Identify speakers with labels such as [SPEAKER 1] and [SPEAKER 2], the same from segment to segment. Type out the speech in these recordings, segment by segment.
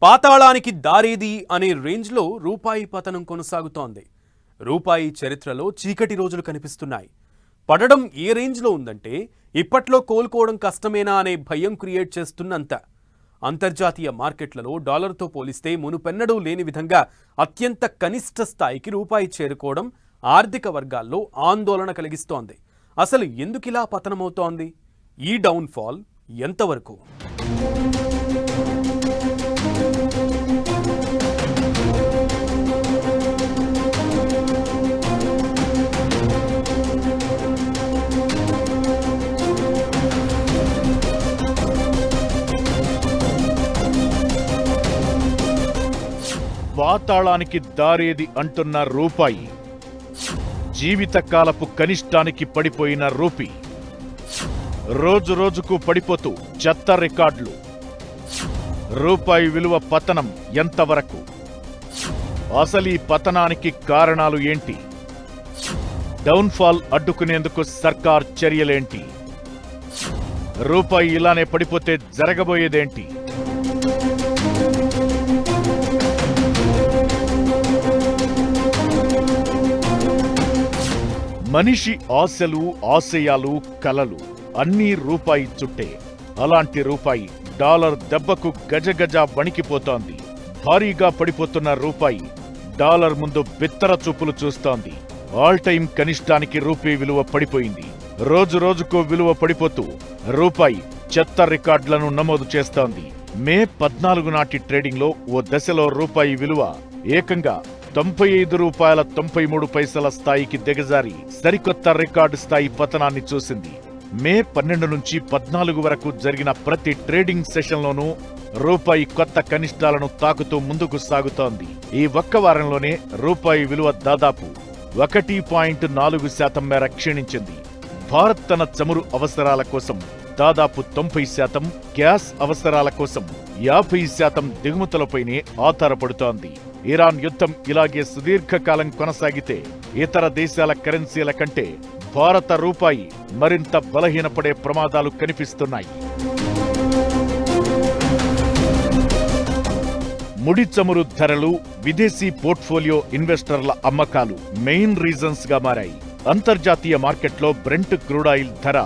[SPEAKER 1] పాతాళానికి దారేది అనే రేంజ్లో రూపాయి పతనం కొనసాగుతోంది. రూపాయి చరిత్రలో చీకటి రోజులు కనిపిస్తున్నాయి. పడడం ఏ రేంజ్లో ఉందంటే ఇప్పట్లో కోలుకోవడం కష్టమేనా అనే భయం క్రియేట్ చేస్తున్నంత. అంతర్జాతీయ మార్కెట్లలో డాలర్తో పోలిస్తే మునుపెన్నడూ లేని విధంగా అత్యంత కనిష్ట స్థాయికి రూపాయి చేరుకోవడం ఆర్థిక వర్గాల్లో ఆందోళన కలిగిస్తోంది. అసలు ఎందుకిలా పతనమవుతోంది? ఈ డౌన్ఫాల్ ఎంతవరకు?
[SPEAKER 2] పాతాళానికి దారేది అంటున్న రూపాయి, జీవితకాలపు కనిష్టానికి పడిపోయిన రూపీ, రోజు రోజుకు పడిపోతూ చెత్త రికార్డులు. రూపాయి విలువ పతనం ఎంతవరకు? అసలు ఈ పతనానికి కారణాలు ఏంటి? డౌన్ఫాల్ అడ్డుకునేందుకు సర్కార్ చర్యలేంటి? రూపాయి ఇలానే పడిపోతే జరగబోయేదేంటి? మనిషి ఆశలు, ఆశయాలు, కలలు అన్నీ రూపాయి చుట్టే. అలాంటి రూపాయి డాలర్ దెబ్బకు గజగజ వణికిపోతోంది. భారీగా పడిపోతున్న రూపాయి డాలర్ ముందు బిత్తర చూపులు చూస్తోంది. ఆల్ టైం కనిష్టానికి రూపీ విలువ పడిపోయింది. రోజు రోజుకు విలువ పడిపోతూ రూపాయి చెత్త రికార్డులను నమోదు చేస్తోంది. మే 14 నాటి ట్రేడింగ్లో ఓ దశలో రూపాయి విలువ ఏకంగా ₹95.93 స్థాయికి దిగజారి సరికొత్త రికార్డు స్థాయి పతనాన్ని చూసింది. మే 12 నుంచి 14 వరకు జరిగిన ప్రతి ట్రేడింగ్ సెషన్లోనూ రూపాయి కొత్త కనిష్టాలను తాకుతూ ముందుకు సాగుతోంది. ఈ ఒక్క వారంలోనే రూపాయి విలువ దాదాపు 1.4% మేర క్షీణించింది. భారత్ తన చమురు అవసరాల కోసం దాదాపు 90%, గ్యాస్ అవసరాల కోసం 50% దిగుమతులపైనే ఆధారపడుతోంది. ఇరాన్ యుద్ధం ఇలాగే సుదీర్ఘకాలం కొనసాగితే ఇతర దేశాల కరెన్సీల కంటే భారత రూపాయి మరింత బలహీనపడే ప్రమాదాలు కనిపిస్తున్నాయి. ముడి చమురు ధరలు, విదేశీ పోర్ట్ఫోలియో ఇన్వెస్టర్ల అమ్మకాలు మెయిన్ రీజన్స్ గా మారాయి. అంతర్జాతీయ మార్కెట్లో బ్రెంట్ క్రూడాయిల్ ధర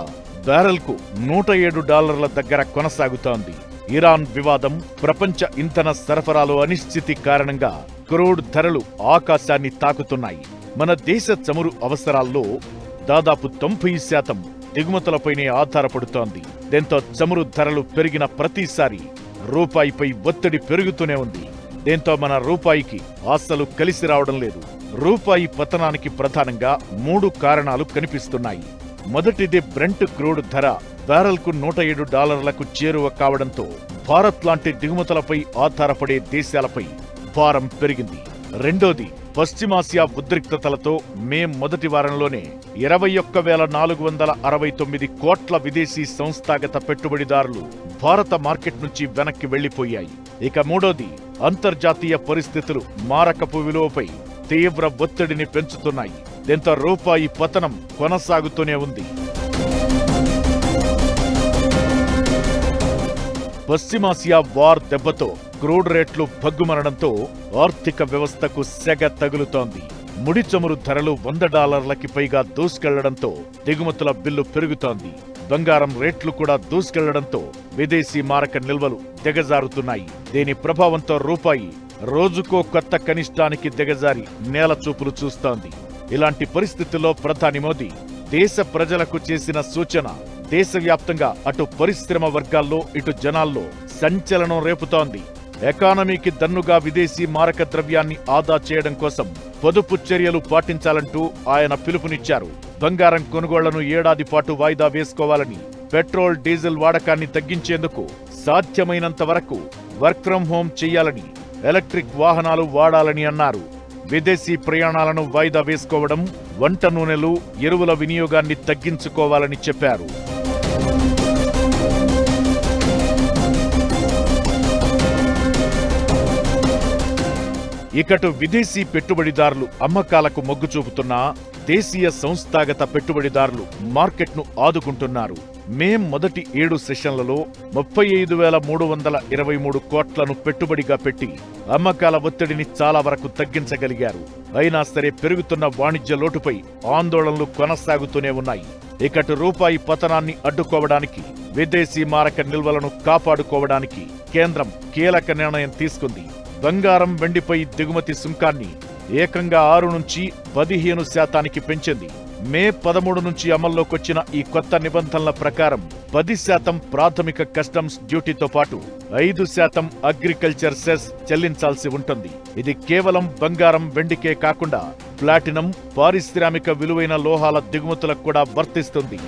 [SPEAKER 2] బ్యారెల్కు $107 దగ్గర కొనసాగుతోంది. ఇరాన్ వివాదం, ప్రపంచ ఇంధన సరఫరాలో అనిశ్చితి కారణంగా క్రూడ్ ధరలు ఆకాశాన్ని తాకుతున్నాయి. మన దేశ చమురు అవసరాల్లో దాదాపు 90% దిగుమతులపైనే ఆధారపడుతోంది. దీంతో చమురు ధరలు పెరిగిన ప్రతిసారి రూపాయిపై ఒత్తిడి పెరుగుతూనే ఉంది. దీంతో మన రూపాయికి అస్సలు కలిసి రావడం లేదు. రూపాయి పతనానికి ప్రధానంగా 3 కారణాలు కనిపిస్తున్నాయి. మొదటిది బ్రెంట్ క్రూడ్ ధర బ్యారెల్కు $107కు చేరువ కావడంతో భారత్ లాంటి దిగుమతులపై ఆధారపడే దేశాలపై భారం పెరిగింది. రెండోది పశ్చిమాసియా ఉద్రిక్తతలతో మే మొదటి వారంలోనే 21,469 కోట్ల విదేశీ సంస్థాగత పెట్టుబడిదారులు భారత మార్కెట్ నుంచి వెనక్కి వెళ్లిపోయాయి. ఇక మూడోది అంతర్జాతీయ పరిస్థితులు మారకపు విలువపై తీవ్ర ఒత్తిడిని పెంచుతున్నాయి. దీంతో రూపాయి పతనం కొనసాగుతూనే ఉంది. పశ్చిమాసియా వార్ దెబ్బతో క్రూడ్ రేట్లు భగ్గుమనడంతో ఆర్థిక వ్యవస్థకు సెగ తగులుతోంది. ముడి చమురు ధరలు $100కి పైగా దూసుకెళ్లడంతో దిగుమతుల బిల్లు పెరుగుతోంది. బంగారం రేట్లు కూడా దూసుకెళ్లడంతో విదేశీ మారక నిల్వలు దిగజారుతున్నాయి. దీని ప్రభావంతో రూపాయి రోజుకో కొత్త కనిష్టానికి దిగజారి నేల చూపులు చూస్తోంది. ఇలాంటి పరిస్థితుల్లో ప్రధాని మోదీ దేశ ప్రజలకు చేసిన సూచన దేశవ్యాప్తంగా అటు పరిశ్రమ వర్గాల్లో ఇటు జనాల్లో సంచలనం రేపుతోంది. ఎకానమీకి దన్నుగా విదేశీ మారక ద్రవ్యాన్ని ఆదా చేయడం కోసం పొదుపు చర్యలు పాటించాలంటూ ఆయన పిలుపునిచ్చారు. బంగారం కొనుగోళ్లను ఏడాది పాటు వాయిదా వేసుకోవాలని, పెట్రోల్ డీజిల్ వాడకాన్ని తగ్గించేందుకు సాధ్యమైనంత వరకు వర్క్ ఫ్రం హోం చెయ్యాలని, ఎలక్ట్రిక్ వాహనాలు వాడాలని అన్నారు. విదేశీ ప్రయాణాలను వాయిదా వేసుకోవడం, వంట నూనెలు, ఎరువుల వినియోగాన్ని తగ్గించుకోవాలని చెప్పారు. ఇకటు విదేశీ పెట్టుబడిదారులు అమ్మకాలకు మొగ్గు చూపుతున్నా దేశీయ సంస్థాగత పెట్టుబడిదారులు మార్కెట్ను ఆదుకుంటున్నారు. మే మొదటి 7 సెషన్లలో 35,323 కోట్లను పెట్టుబడిగా పెట్టి అమ్మకాల ఒత్తిడిని చాలా వరకు తగ్గించగలిగారు. అయినా సరే పెరుగుతున్న వాణిజ్య లోటుపై ఆందోళనలు కొనసాగుతూనే ఉన్నాయి. ఇకటు రూపాయి పతనాన్ని అడ్డుకోవడానికి, విదేశీ మారక నిల్వలను కాపాడుకోవడానికి కేంద్రం కీలక నిర్ణయం తీసుకుంది. బంగారం, వెండిపై దిగుమతి సుంకాన్ని ఏకంగా 6 నుంచి 15% పెంచింది. మే 13 నుంచి అమల్లోకొచ్చిన ఈ కొత్త నిబంధనల ప్రకారం 10% ప్రాథమిక కస్టమ్స్ డ్యూటీతో పాటు 5% అగ్రికల్చర్ సెస్ చెల్లించాల్సి ఉంటుంది. ఇది కేవలం బంగారం, వెండికే కాకుండా ప్లాటినం, పారిశ్రామిక విలువైన లోహాల దిగుమతులకు కూడా వర్తిస్తుంది.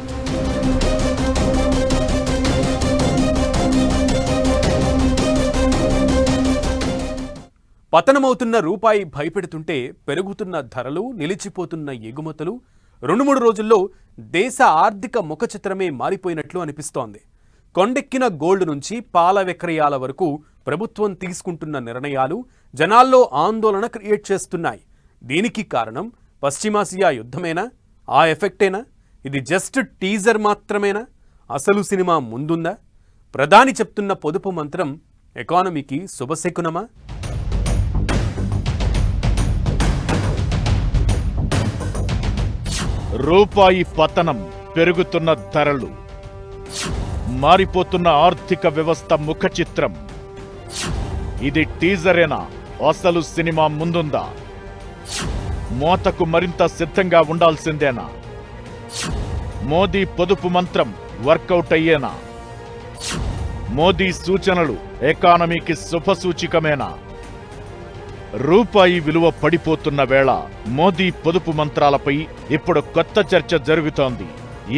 [SPEAKER 1] పతనమవుతున్న రూపాయి భయపెడుతుంటే పెరుగుతున్న ధరలు, నిలిచిపోతున్న ఎగుమతులు 2-3 రోజుల్లో దేశ ఆర్థిక ముఖచిత్రమే మారిపోయినట్లు అనిపిస్తోంది. కొండెక్కిన గోల్డ్ నుంచి పాల విక్రయాల వరకు ప్రభుత్వం తీసుకుంటున్న నిర్ణయాలు జనాల్లో ఆందోళన క్రియేట్ చేస్తున్నాయి. దీనికి కారణం పశ్చిమాసియా యుద్ధమేనా? ఆ ఎఫెక్టేనా? ఇది జస్ట్ టీజర్ మాత్రమేనా? అసలు సినిమా ముందుందా? ప్రధాని చెప్తున్న పొదుపు మంత్రం ఎకానమీకి శుభశకునమా?
[SPEAKER 2] రూపాయి పతనం, పెరుగుతున్న ధరలు, మారిపోతున్న ఆర్థిక వ్యవస్థ ముఖచిత్రం. ఇది టీజరేనా? అసలు సినిమా ముందుందా? మోతకు మరింత సిద్ధంగా ఉండాల్సిందేనా? మోదీ పొదుపు మంత్రం వర్కౌట్ అయ్యేనా? మోదీ సూచనలు ఎకానమీకి శుభసూచికమేనా? రూపాయి విలువ పడిపోతున్న వేళ మోదీ పొదుపు మంత్రాలపై ఇప్పుడు కొత్త చర్చ జరుగుతోంది.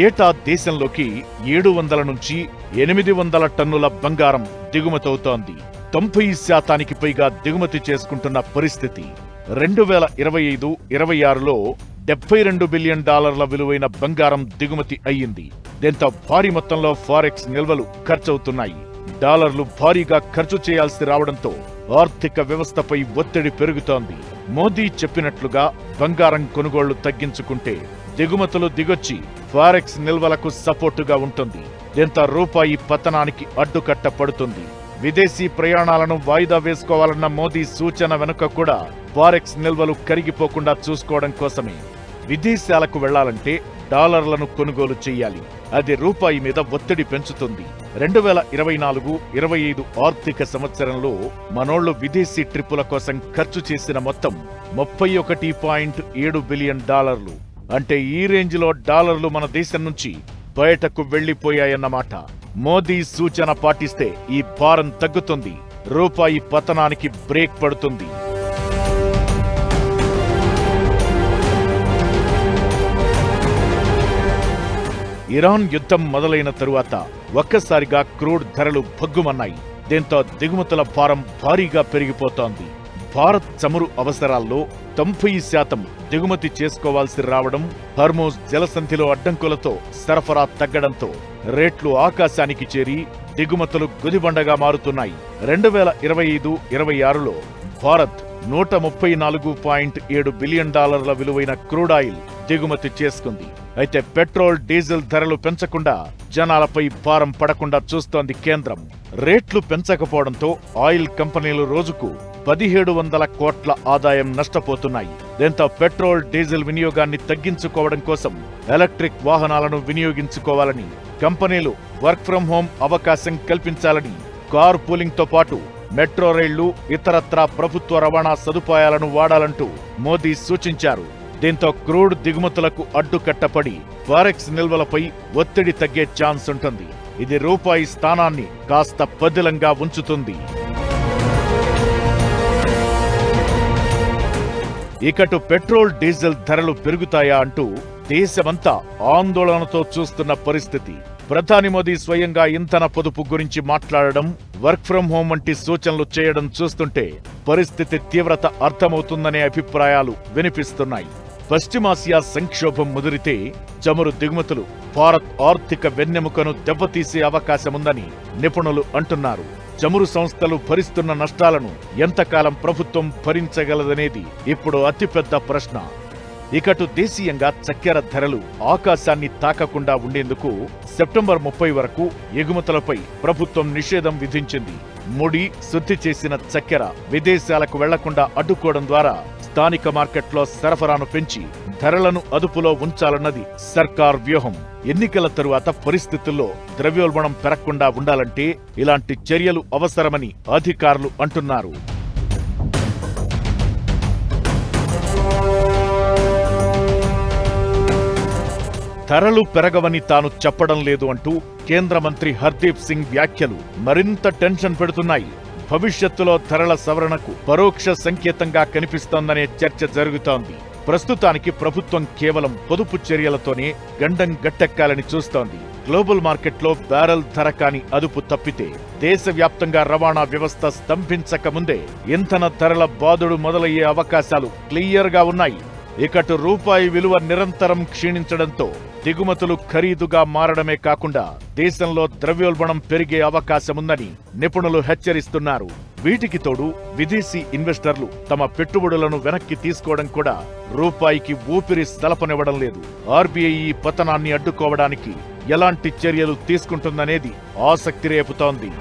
[SPEAKER 2] ఏటా దేశంలోకి 700 నుంచి 800 టన్నుల బంగారం దిగుమతవుతోంది. 90% పైగా దిగుమతి చేసుకుంటున్న పరిస్థితి. 2025-26లో $72 బిలియన్ విలువైన బంగారం దిగుమతి అయ్యింది. దీంతో భారీ మొత్తంలో ఫారెక్స్ నిల్వలు ఖర్చవుతున్నాయి. డాలర్లు భారీగా ఖర్చు చేయాల్సి రావడంతో ఆర్థిక వ్యవస్థపై ఒత్తిడి పెరుగుతోంది. మోదీ చెప్పినట్లుగా బంగారం కొనుగోళ్లు తగ్గించుకుంటే దిగుమతులు దిగొచ్చి ఫారెక్స్ నిల్వలకు సపోర్టుగా ఉంటుంది. దీంతో రూపాయి పతనానికి అడ్డుకట్ట పడుతుంది. విదేశీ ప్రయాణాలను వాయిదా వేసుకోవాలన్న మోదీ సూచన వెనుక కూడా ఫారెక్స్ నిల్వలు కరిగిపోకుండా చూసుకోవడం కోసమే. విదేశాలకు వెళ్లాలంటే డాలర్లను కొనుగోలు చెయ్యాలి. అది రూపాయి మీద ఒత్తిడి పెంచుతుంది. 2024-25 ఆర్థిక సంవత్సరంలో మనోళ్లు విదేశీ ట్రిప్పుల కోసం ఖర్చు చేసిన మొత్తం $31.7 బిలియన్. అంటే ఈ రేంజ్లో డాలర్లు మన దేశం నుంచి బయటకు వెళ్లిపోయాయన్నమాట. మోదీ సూచన పాటిస్తే ఈ భారం తగ్గుతుంది. రూపాయి పతనానికి బ్రేక్ పడుతుంది. ఇరాన్ యుద్ధం మొదలైన తరువాత ఒక్కసారిగా క్రూడ్ ధరలు భగ్గుమన్నాయి. దీంతో దిగుమతుల భారం భారీగా పెరిగిపోతోంది. భారత్ చమురు అవసరాల్లో 90% దిగుమతి చేసుకోవాల్సి రావడం, హర్మూజ్ జలసంధిలో అడ్డంకులతో సరఫరా తగ్గడంతో రేట్లు ఆకాశానికి చేరి దిగుమతులు గుదిబండగా మారుతున్నాయి. 2025-26లో భారత్ $134.7 బిలియన్ విలువైన క్రూడ్ ఆయిల్ దిగుమతి చేసుకుంది. అయితే పెట్రోల్, డీజిల్ ధరలు పెంచకుండా జనాలపై భారం పడకుండా చూస్తోంది కేంద్రం. రేట్లు పెంచకపోవడంతో ఆయిల్ కంపెనీలు రోజుకు 1700 కోట్ల ఆదాయం నష్టపోతున్నాయి. దీంతో పెట్రోల్, డీజిల్ వినియోగాన్ని తగ్గించుకోవడం కోసం ఎలక్ట్రిక్ వాహనాలను వినియోగించుకోవాలని, కంపెనీలు వర్క్ ఫ్రం హోం అవకాశం కల్పించాలని, కార్ పూలింగ్ తో పాటు మెట్రో రైళ్లు, ఇతరత్రా ప్రభుత్వ రవాణా సదుపాయాలను వాడాలంటూ మోదీ సూచించారు. దీంతో క్రూడ్ దిగుమతులకు అడ్డుకట్టపడి ఫారెక్స్ నిల్వలపై ఒత్తిడి తగ్గే ఛాన్స్ ఉంటుంది. ఇది రూపాయి స్థానాన్ని కాస్త పదిలంగా ఉంచుతుంది. ఇకటు పెట్రోల్, డీజిల్ ధరలు పెరుగుతాయా అంటూ దేశమంతా ఆందోళనతో చూస్తున్న పరిస్థితి. ప్రధాని మోదీ స్వయంగా ఇంధన పొదుపు గురించి మాట్లాడడం, వర్క్ ఫ్రం హోం వంటి సూచనలు చేయడం చూస్తుంటే పరిస్థితి తీవ్రత అర్థమవుతుందనే అభిప్రాయాలు వినిపిస్తున్నాయి. పశ్చిమాసియా సంక్షోభం ముదిరితే చమురు దిగుమతులు భారత్ ఆర్థిక వెన్నెముకను దెబ్బతీసే అవకాశముందని నిపుణులు అంటున్నారు. చమురు సంస్థలు భరిస్తున్న నష్టాలను ఎంతకాలం ప్రభుత్వం భరించగలదనేది ఇప్పుడు అతిపెద్ద ప్రశ్న. ఇకటు దేశీయంగా చక్కెర ధరలు ఆకాశాన్ని తాకకుండా ఉండేందుకు సెప్టెంబర్ 30 వరకు ఎగుమతులపై ప్రభుత్వం నిషేధం విధించింది. ముడి, శుద్ధి చేసిన చక్కెర విదేశాలకు వెళ్లకుండా అడ్డుకోవడం ద్వారా స్థానిక మార్కెట్లో సరఫరాను పెంచి ధరలను అదుపులో ఉంచాలన్నది సర్కార్ వ్యూహం. ఎన్నికల తరువాత పరిస్థితుల్లో ద్రవ్యోల్బణం పెరగకుండా ఉండాలంటే ఇలాంటి చర్యలు అవసరమని అధికారులు అంటున్నారు. ధరలు పెరగవని తాను చెప్పడం లేదు అంటూ కేంద్ర మంత్రి హర్దీప్ సింగ్ వ్యాఖ్యలు మరింత టెన్షన్ పెడుతున్నాయి. భవిష్యత్తులో ధరల సవరణకు పరోక్ష సంకేతంగా కనిపిస్తోందనే చర్చ జరుగుతోంది. ప్రస్తుతానికి ప్రభుత్వం కేవలం పొదుపు చర్యలతోనే గండం గట్టెక్కాలని చూస్తోంది. గ్లోబల్ మార్కెట్లో బ్యారెల్ ధర కాని అదుపు తప్పితే దేశవ్యాప్తంగా రవాణా వ్యవస్థ స్తంభించక ముందే ఇంధన ధరల బాదుడు మొదలయ్యే అవకాశాలు క్లియర్గా ఉన్నాయి. ఇకటు రూపాయి విలువ నిరంతరం క్షీణించడంతో దిగుమతులు ఖరీదుగా మారడమే కాకుండా దేశంలో ద్రవ్యోల్బణం పెరిగే అవకాశముందని నిపుణులు హెచ్చరిస్తున్నారు. వీటికి తోడు విదేశీ ఇన్వెస్టర్లు తమ పెట్టుబడులను వెనక్కి తీసుకోవడం కూడా రూపాయికి ఊపిరి సలపనివ్వడం లేదు. ఆర్బీఐ ఈ పతనాన్ని అడ్డుకోవడానికి ఎలాంటి చర్యలు తీసుకుంటుందనేది ఆసక్తి రేపుతోంది.